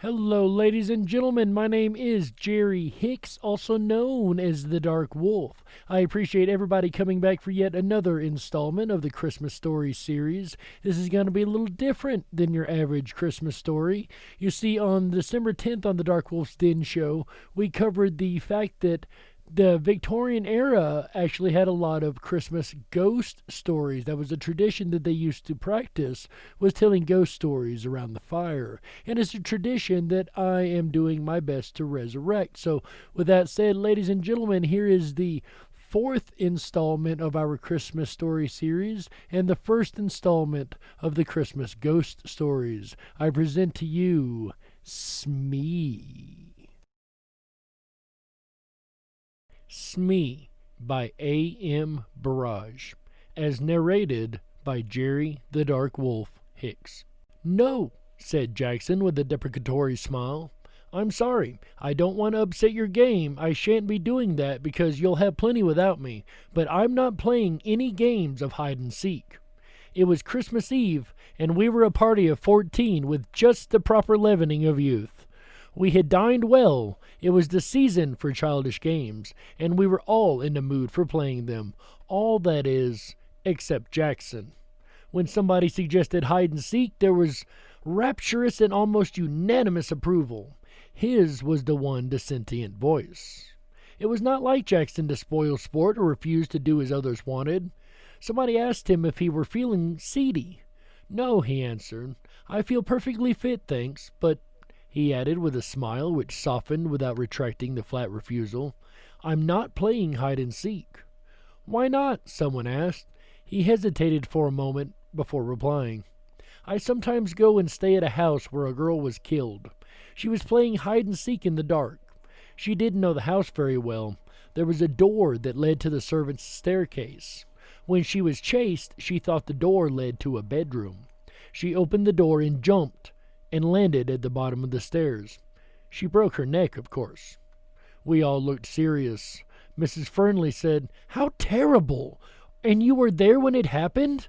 Hello, ladies and gentlemen. My name is Jerry Hicks, also known as the Dark Wolf. I appreciate everybody coming back for yet another installment of the Christmas Story series. This is going to be a little different than your average Christmas story. You see, on December 10th on the Darkwolfs Den Show, we covered the fact that the Victorian era actually had a lot of Christmas ghost stories. That was a tradition that they used to practice, was telling ghost stories around the fire. And it's a tradition that I am doing my best to resurrect. So with that said, ladies and gentlemen, here is the fourth installment of our Christmas story series and the first installment of the Christmas ghost stories. I present to you Smee. Smee by A.M. Barrage, as narrated by Jerry the Dark Wolf Hicks. "No," said Jackson with a deprecatory smile. "I'm sorry. I don't want to upset your game. I shan't be doing that because you'll have plenty without me, but I'm not playing any games of hide and seek. It was Christmas Eve, and we were a party of 14 with just the proper leavening of youth. We had dined well. It was the season for childish games, and we were all in the mood for playing them. All, that is, except Jackson. When somebody suggested hide and seek, there was rapturous and almost unanimous approval. His was the one dissentient voice. It was not like Jackson to spoil sport or refuse to do as others wanted. Somebody asked him if he were feeling seedy. "No," he answered. "I feel perfectly fit, thanks, but," he added with a smile which softened without retracting the flat refusal, "I'm not playing hide and seek." "Why not?" someone asked. He hesitated for a moment before replying. "I sometimes go and stay at a house where a girl was killed. She was playing hide and seek in the dark. She didn't know the house very well. There was a door that led to the servants' staircase. When she was chased, she thought the door led to a bedroom. She opened the door and jumped, and landed at the bottom of the stairs. She broke her neck, of course." We all looked serious. Mrs. Fernley said, "How terrible! And you were there when it happened?"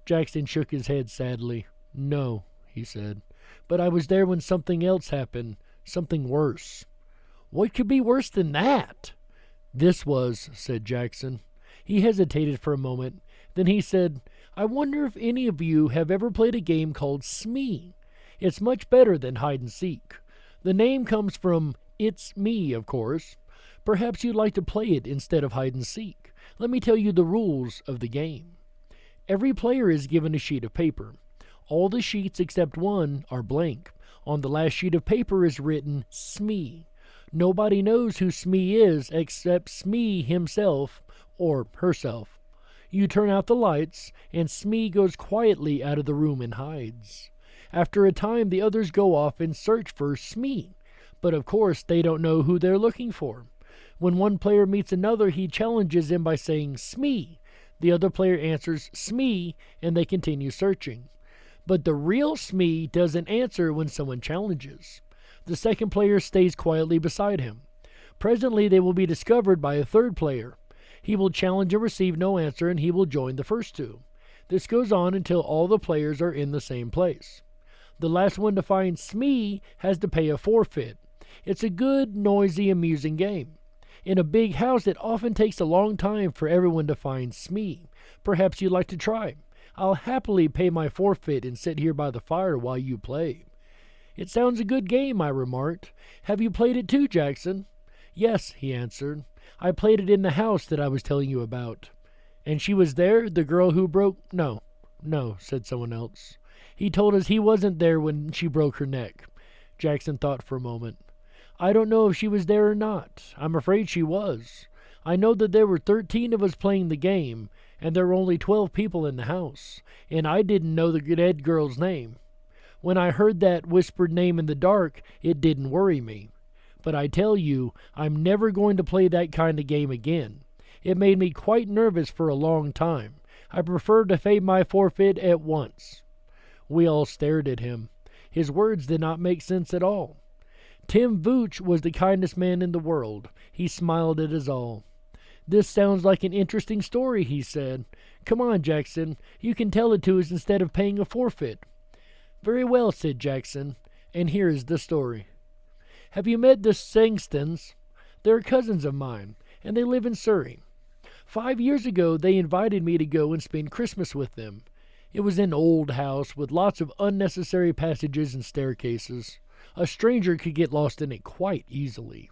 Jackson shook his head sadly. "No," he said, "but I was there when something else happened, something worse." "What could be worse than that?" "This was," said Jackson. He hesitated for a moment. Then he said, "I wonder if any of you have ever played a game called Smee. It's much better than hide and seek. The name comes from It's Me, of course. Perhaps you'd like to play it instead of hide and seek. Let me tell you the rules of the game. Every player is given a sheet of paper. All the sheets except one are blank. On the last sheet of paper is written Smee. Nobody knows who Smee is except Smee himself or herself. You turn out the lights, and Smee goes quietly out of the room and hides. After a time, the others go off and search for Smee, but of course they don't know who they're looking for. When one player meets another, he challenges him by saying Smee. The other player answers Smee, and they continue searching. But the real Smee doesn't answer when someone challenges. The second player stays quietly beside him. Presently, they will be discovered by a third player. He will challenge and receive no answer, and he will join the first two. This goes on until all the players are in the same place. The last one to find Smee has to pay a forfeit. It's a good, noisy, amusing game. In a big house, it often takes a long time for everyone to find Smee. Perhaps you'd like to try. I'll happily pay my forfeit and sit here by the fire while you play." "It sounds a good game," I remarked. "Have you played it too, Jackson?" "Yes," he answered. "I played it in the house that I was telling you about." "And she was there, the girl who broke—" No, said someone else. "He told us he wasn't there when she broke her neck." Jackson thought for a moment. "I don't know if she was there or not. I'm afraid she was. I know that there were 13 of us playing the game, and there were only 12 people in the house, and I didn't know the dead girl's name. When I heard that whispered name in the dark, it didn't worry me. But I tell you, I'm never going to play that kind of game again. It made me quite nervous for a long time. I prefer to pay my forfeit at once." We all stared at him. His words did not make sense at all. Tim Vooch was the kindest man in the world. He smiled at us all. "This sounds like an interesting story," he said. "Come on, Jackson. You can tell it to us instead of paying a forfeit." "Very well," said Jackson. And here is the story. Have you met the Sangstons? They're cousins of mine, and they live in Surrey. 5 years ago, they invited me to go and spend Christmas with them. It was an old house with lots of unnecessary passages and staircases. A stranger could get lost in it quite easily.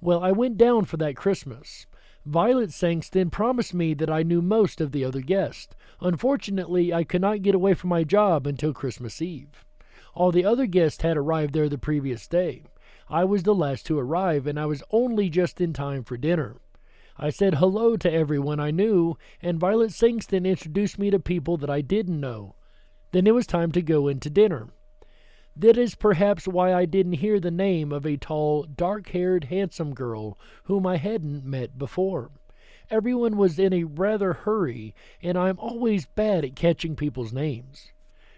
Well, I went down for that Christmas. Violet Sangston promised me that I knew most of the other guests. Unfortunately, I could not get away from my job until Christmas Eve. All the other guests had arrived there the previous day. I was the last to arrive, and I was only just in time for dinner. I said hello to everyone I knew, and Violet Sangston introduced me to people that I didn't know. Then it was time to go into dinner. That is perhaps why I didn't hear the name of a tall, dark-haired, handsome girl whom I hadn't met before. Everyone was in a rather hurry, and I'm always bad at catching people's names.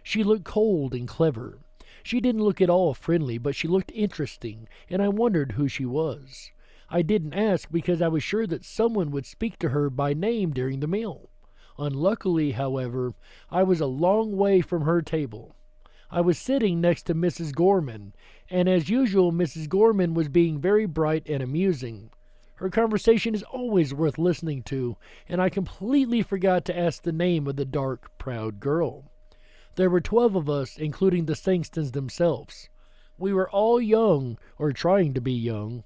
She looked cold and clever. She didn't look at all friendly, but she looked interesting, and I wondered who she was. I didn't ask because I was sure that someone would speak to her by name during the meal. Unluckily, however, I was a long way from her table. I was sitting next to Mrs. Gorman, and as usual, Mrs. Gorman was being very bright and amusing. Her conversation is always worth listening to, and I completely forgot to ask the name of the dark, proud girl. There were 12 of us, including the Sangstons themselves. We were all young, or trying to be young.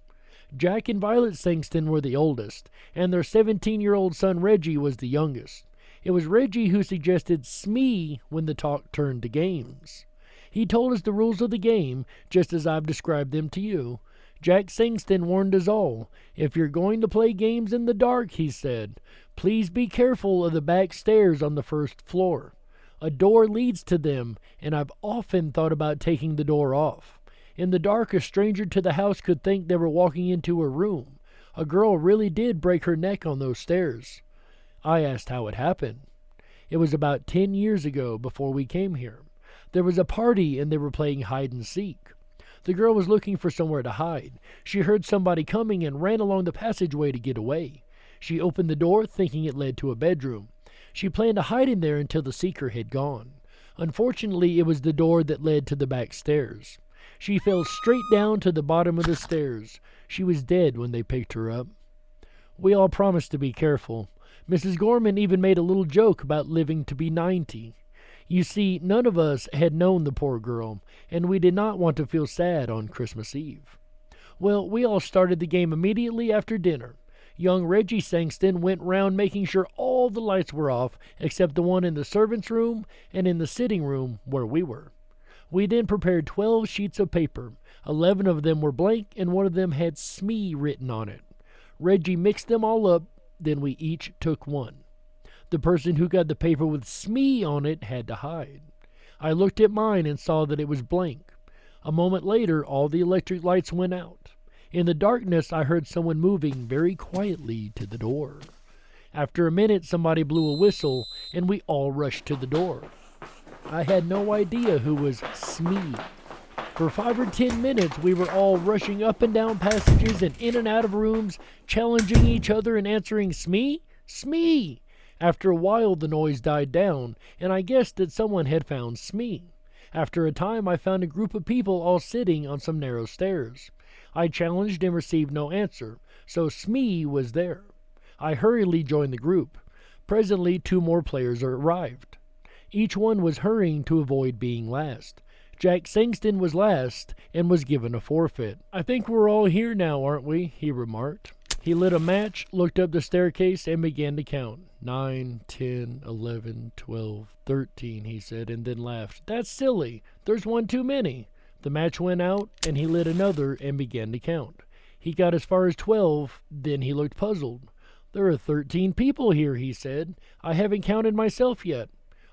Jack and Violet Sangston were the oldest, and their 17-year-old son Reggie was the youngest. It was Reggie who suggested Smee when the talk turned to games. He told us the rules of the game, just as I've described them to you. Jack Sangston warned us all. If you're going to play games in the dark, he said, please be careful of the back stairs on the first floor. A door leads to them, and I've often thought about taking the door off. In the dark, a stranger to the house could think they were walking into a room. A girl really did break her neck on those stairs. I asked how it happened. It was about 10 years ago, before we came here. There was a party, and they were playing hide and seek. The girl was looking for somewhere to hide. She heard somebody coming and ran along the passageway to get away. She opened the door, thinking it led to a bedroom. She planned to hide in there until the seeker had gone. Unfortunately, it was the door that led to the back stairs. She fell straight down to the bottom of the stairs. She was dead when they picked her up. We all promised to be careful. Mrs. Gorman even made a little joke about living to be 90. You see, none of us had known the poor girl, and we did not want to feel sad on Christmas Eve. Well, we all started the game immediately after dinner. Young Reggie Sangston went round making sure all the lights were off, except the one in the servants' room and in the sitting room where we were. We then prepared 12 sheets of paper. 11 of them were blank, and one of them had Smee written on it. Reggie mixed them all up, then we each took one. The person who got the paper with Smee on it had to hide. I looked at mine and saw that it was blank. A moment later, all the electric lights went out. In the darkness, I heard someone moving very quietly to the door. After a minute, somebody blew a whistle, and we all rushed to the door. I had no idea who was Smee. For 5 or 10 minutes, we were all rushing up and down passages and in and out of rooms, challenging each other and answering, Smee? Smee! After a while, the noise died down, and I guessed that someone had found Smee. After a time, I found a group of people all sitting on some narrow stairs. I challenged and received no answer, so Smee was there. I hurriedly joined the group. Presently, 2 more players arrived. Each one was hurrying to avoid being last. Jack Sangston was last and was given a forfeit. I think we're all here now, aren't we? He remarked. He lit a match, looked up the staircase, and began to count. 9, 10, 11, 12, 13, he said, and then laughed. That's silly. There's one too many. The match went out, and he lit another and began to count. He got as far as 12, then he looked puzzled. There are 13 people here, he said. I haven't counted myself yet.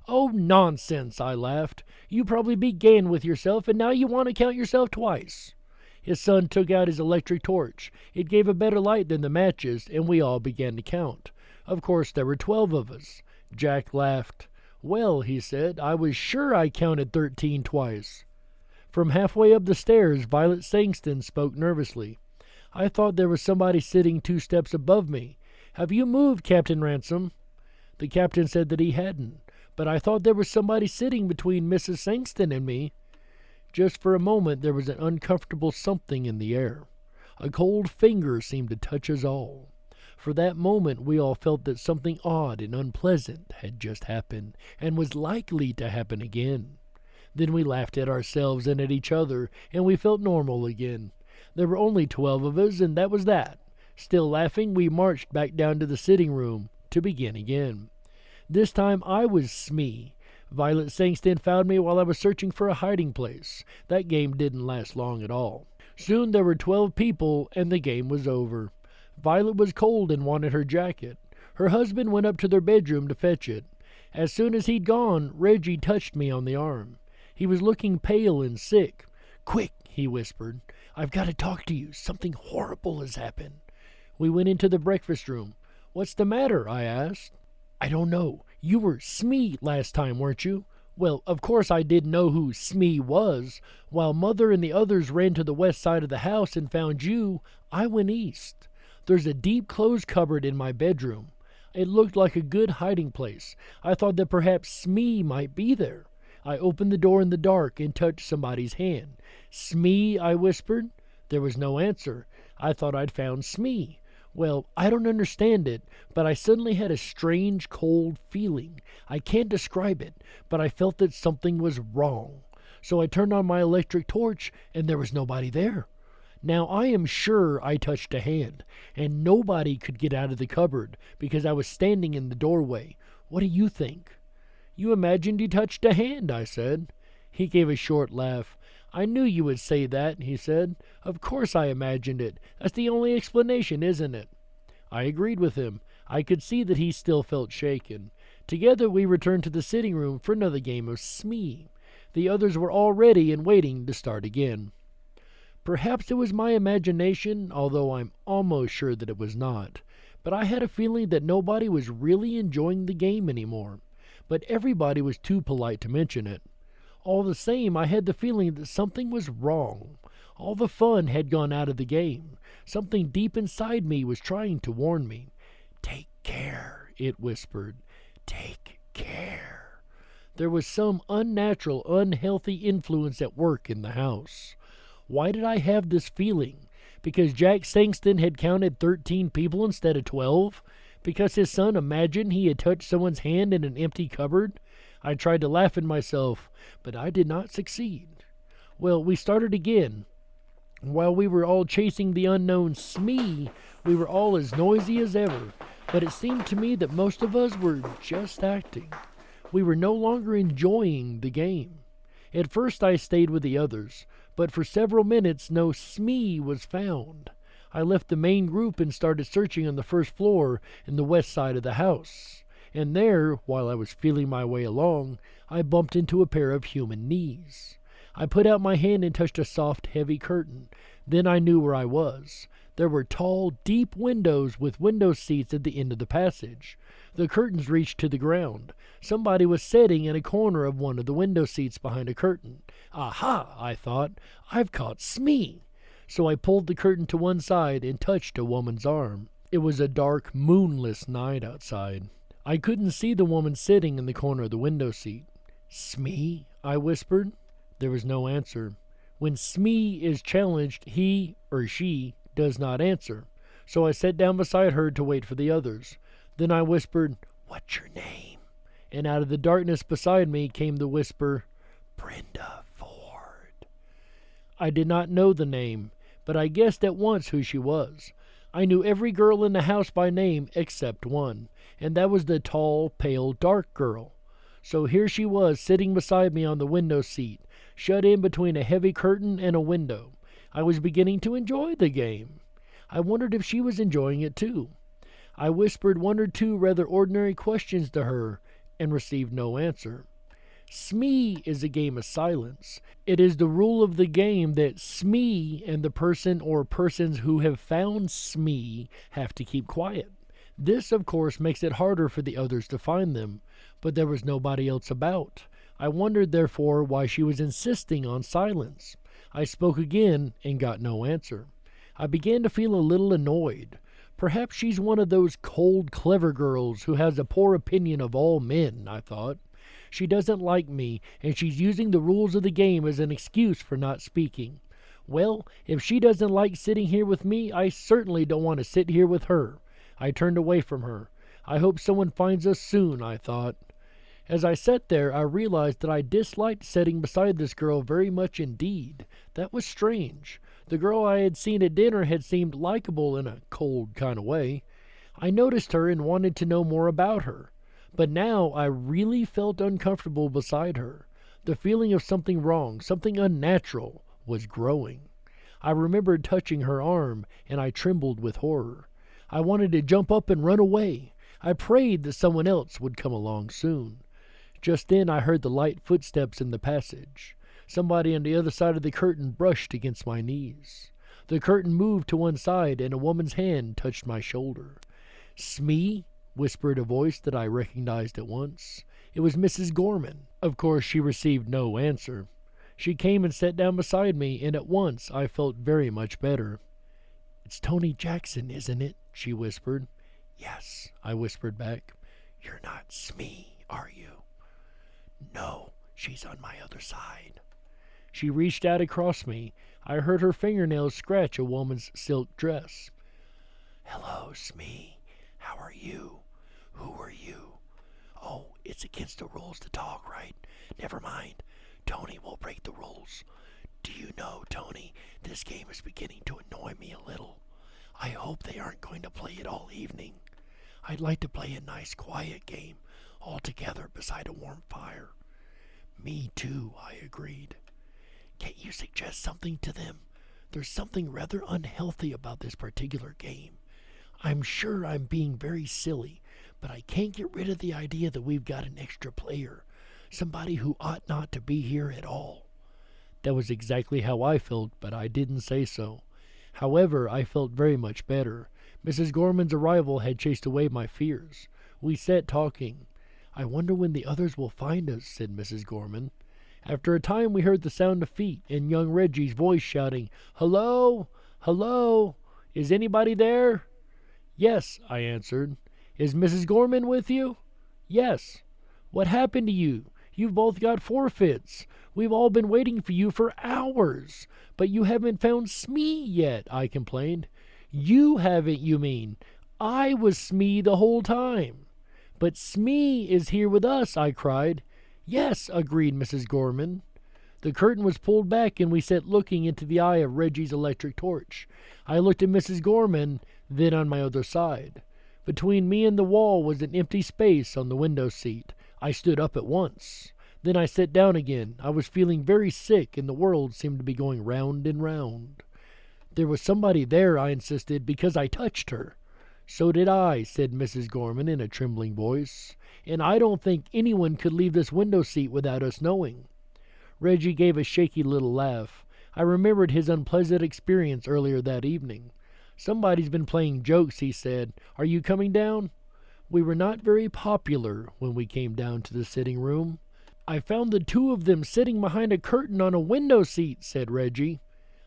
Oh, nonsense, I laughed. You probably began with yourself, and now you want to count yourself twice. His son took out his electric torch. It gave a better light than the matches, and we all began to count. Of course, there were 12 of us. Jack laughed. Well, he said, I was sure I counted 13 twice. From halfway up the stairs, Violet Sangston spoke nervously. I thought there was somebody sitting 2 steps above me. Have you moved, Captain Ransom? The captain said that he hadn't, but I thought there was somebody sitting between Mrs. Sangston and me. Just for a moment there was an uncomfortable something in the air. A cold finger seemed to touch us all. For that moment we all felt that something odd and unpleasant had just happened, and was likely to happen again. Then we laughed at ourselves and at each other, and we felt normal again. There were only 12 of us, and that was that. Still laughing, we marched back down to the sitting room to begin again. This time I was Smee. Violet Sangston found me while I was searching for a hiding place. That game didn't last long at all. Soon there were 12 people, and the game was over. Violet was cold and wanted her jacket. Her husband went up to their bedroom to fetch it. As soon as he'd gone, Reggie touched me on the arm. He was looking pale and sick. "Quick," he whispered. "I've got to talk to you. Something horrible has happened." We went into the breakfast room. "What's the matter?" I asked. "I don't know. You were Smee last time, weren't you?" Well, of course I didn't know who Smee was. While Mother and the others ran to the west side of the house and found you, I went east. There's a deep clothes cupboard in my bedroom. It looked like a good hiding place. I thought that perhaps Smee might be there. I opened the door in the dark and touched somebody's hand. "Smee," I whispered. There was no answer. I thought I'd found Smee. Well, I don't understand it, but I suddenly had a strange, cold feeling. I can't describe it, but I felt that something was wrong. So I turned on my electric torch, and there was nobody there. Now I am sure I touched a hand, and nobody could get out of the cupboard because I was standing in the doorway. What do you think? "You imagined you touched a hand," I said. He gave a short laugh. "I knew you would say that," he said. "Of course I imagined it. That's the only explanation, isn't it?" I agreed with him. I could see that he still felt shaken. Together we returned to the sitting room for another game of Smee. The others were all ready and waiting to start again. Perhaps it was my imagination, although I'm almost sure that it was not. But I had a feeling that nobody was really enjoying the game anymore. But everybody was too polite to mention it. All the same, I had the feeling that something was wrong. All the fun had gone out of the game. Something deep inside me was trying to warn me. "Take care," it whispered. "Take care." There was some unnatural, unhealthy influence at work in the house. Why did I have this feeling? Because Jack Sangston had counted 13 people instead of 12? Because his son imagined he had touched someone's hand in an empty cupboard? I tried to laugh at myself, but I did not succeed. Well, we started again. While we were all chasing the unknown Smee, we were all as noisy as ever, but it seemed to me that most of us were just acting. We were no longer enjoying the game. At first I stayed with the others, but for several minutes no Smee was found. I left the main group and started searching on the first floor in the west side of the house. And there, while I was feeling my way along, I bumped into a pair of human knees. I put out my hand and touched a soft, heavy curtain. Then I knew where I was. There were tall, deep windows with window seats at the end of the passage. The curtains reached to the ground. Somebody was sitting in a corner of one of the window seats behind a curtain. Aha, I thought, I've caught Smee. So I pulled the curtain to one side and touched a woman's arm. It was a dark, moonless night outside. I couldn't see the woman sitting in the corner of the window seat. "Smee?" I whispered. There was no answer. When Smee is challenged, he or she does not answer. So I sat down beside her to wait for the others. Then I whispered, "What's your name?" And out of the darkness beside me came the whisper, "Brenda Ford." I did not know the name, but I guessed at once who she was. I knew every girl in the house by name except one, and that was the tall, pale, dark girl. So here she was sitting beside me on the window seat, shut in between a heavy curtain and a window. I was beginning to enjoy the game. I wondered if she was enjoying it too. I whispered one or two rather ordinary questions to her and received no answer. Smee is a game of silence. It is the rule of the game that Smee and the person or persons who have found Smee have to keep quiet. This, of course, makes it harder for the others to find them, but there was nobody else about. I wondered, therefore, why she was insisting on silence. I spoke again and got no answer. I began to feel a little annoyed. Perhaps she's one of those cold, clever girls who has a poor opinion of all men, I thought. She doesn't like me, and she's using the rules of the game as an excuse for not speaking. Well, if she doesn't like sitting here with me, I certainly don't want to sit here with her. I turned away from her. I hope someone finds us soon, I thought. As I sat there, I realized that I disliked sitting beside this girl very much indeed. That was strange. The girl I had seen at dinner had seemed likable in a cold kind of way. I noticed her and wanted to know more about her. But now I really felt uncomfortable beside her. The feeling of something wrong, something unnatural, was growing. I remembered touching her arm, and I trembled with horror. I wanted to jump up and run away. I prayed that someone else would come along soon. Just then I heard the light footsteps in the passage. Somebody on the other side of the curtain brushed against my knees. The curtain moved to one side, and a woman's hand touched my shoulder. "Smee?" whispered a voice that I recognized at once. It was Mrs. Gorman. Of course, she received no answer. She came and sat down beside me, and at once I felt very much better. "It's Tony Jackson, isn't it?" she whispered. "Yes," I whispered back. "You're not Smee, are you?" "No, she's on my other side." She reached out across me. I heard her fingernails scratch a woman's silk dress. "Hello, Smee. How are you? Who are you? Oh, it's against the rules to talk, right? Never mind. Tony will break the rules. Do you know, Tony, this game is beginning to annoy me a little. I hope they aren't going to play it all evening. I'd like to play a nice, quiet game, all together beside a warm fire." "Me too," I agreed. "Can't you suggest something to them? There's something rather unhealthy about this particular game. I'm sure I'm being very silly, but I can't get rid of the idea that we've got an extra player, somebody who ought not to be here at all." That was exactly how I felt, but I didn't say so. However, I felt very much better. Mrs. Gorman's arrival had chased away my fears. We sat talking. "I wonder when the others will find us," said Mrs. Gorman. After a time we heard the sound of feet and young Reggie's voice shouting, "Hello? Hello? Is anybody there?" "Yes," I answered. "Is Mrs. Gorman with you?" "Yes." "What happened to you? You've both got forfeits. We've all been waiting for you for hours. But you haven't found Smee yet," I complained. "You haven't, you mean. I was Smee the whole time." "But Smee is here with us," I cried. "Yes," agreed Mrs. Gorman. The curtain was pulled back and we sat looking into the eye of Reggie's electric torch. I looked at Mrs. Gorman, then on my other side. Between me and the wall was an empty space on the window seat. I stood up at once. Then I sat down again. I was feeling very sick, and the world seemed to be going round and round. "There was somebody there," I insisted, "because I touched her." "So did I," said Mrs. Gorman in a trembling voice. "And I don't think anyone could leave this window seat without us knowing." Reggie gave a shaky little laugh. I remembered his unpleasant experience earlier that evening. "Somebody's been playing jokes," he said. "Are you coming down?" We were not very popular when we came down to the sitting room. "I found the two of them sitting behind a curtain on a window seat," said Reggie.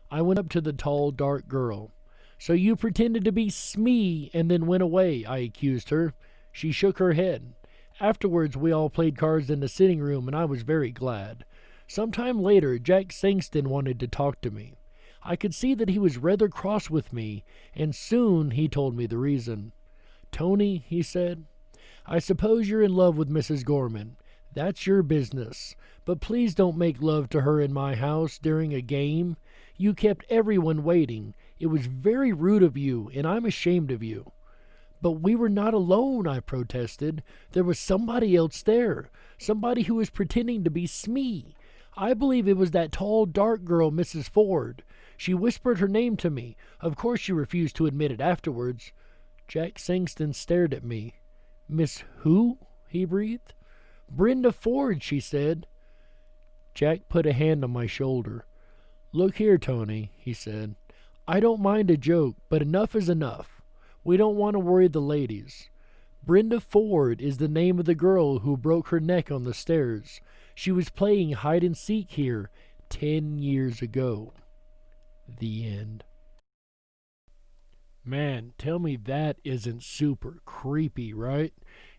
I went up to the tall, dark girl. "So you pretended to be Smee and then went away," I accused her. She shook her head. Afterwards, we all played cards in the sitting room, and I was very glad. Sometime later, Jack Sangston wanted to talk to me. I could see that he was rather cross with me, and soon he told me the reason. "Tony," he said, "I suppose you're in love with Mrs. Gorman. That's your business. But please don't make love to her in my house during a game. You kept everyone waiting. It was very rude of you, and I'm ashamed of you." "But we were not alone," I protested. "There was somebody else there. Somebody who was pretending to be Smee. I believe it was that tall, dark girl, Mrs. Ford. She whispered her name to me. Of course she refused to admit it afterwards." Jack Sangston stared at me. "Miss who?" he breathed. "Brenda Ford," she said. Jack put a hand on my shoulder. "Look here, Tony," he said. "I don't mind a joke, but enough is enough. We don't want to worry the ladies. Brenda Ford is the name of the girl who broke her neck on the stairs. She was playing hide-and-seek here 10 years ago." The end. Man, tell me that isn't super creepy, right?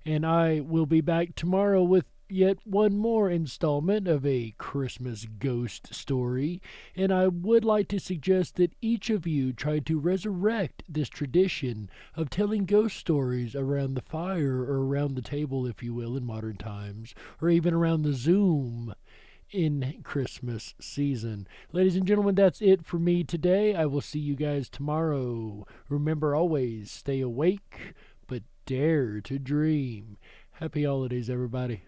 And I will be back tomorrow with yet one more installment of a Christmas ghost story, and I would like to suggest that each of you try to resurrect this tradition of telling ghost stories around the fire or around the table, if you will, in modern times, or even around the Zoom in Christmas season. Ladies and gentlemen, that's it for me today. I will see you guys tomorrow. Remember, always stay awake, but dare to dream. Happy holidays, everybody.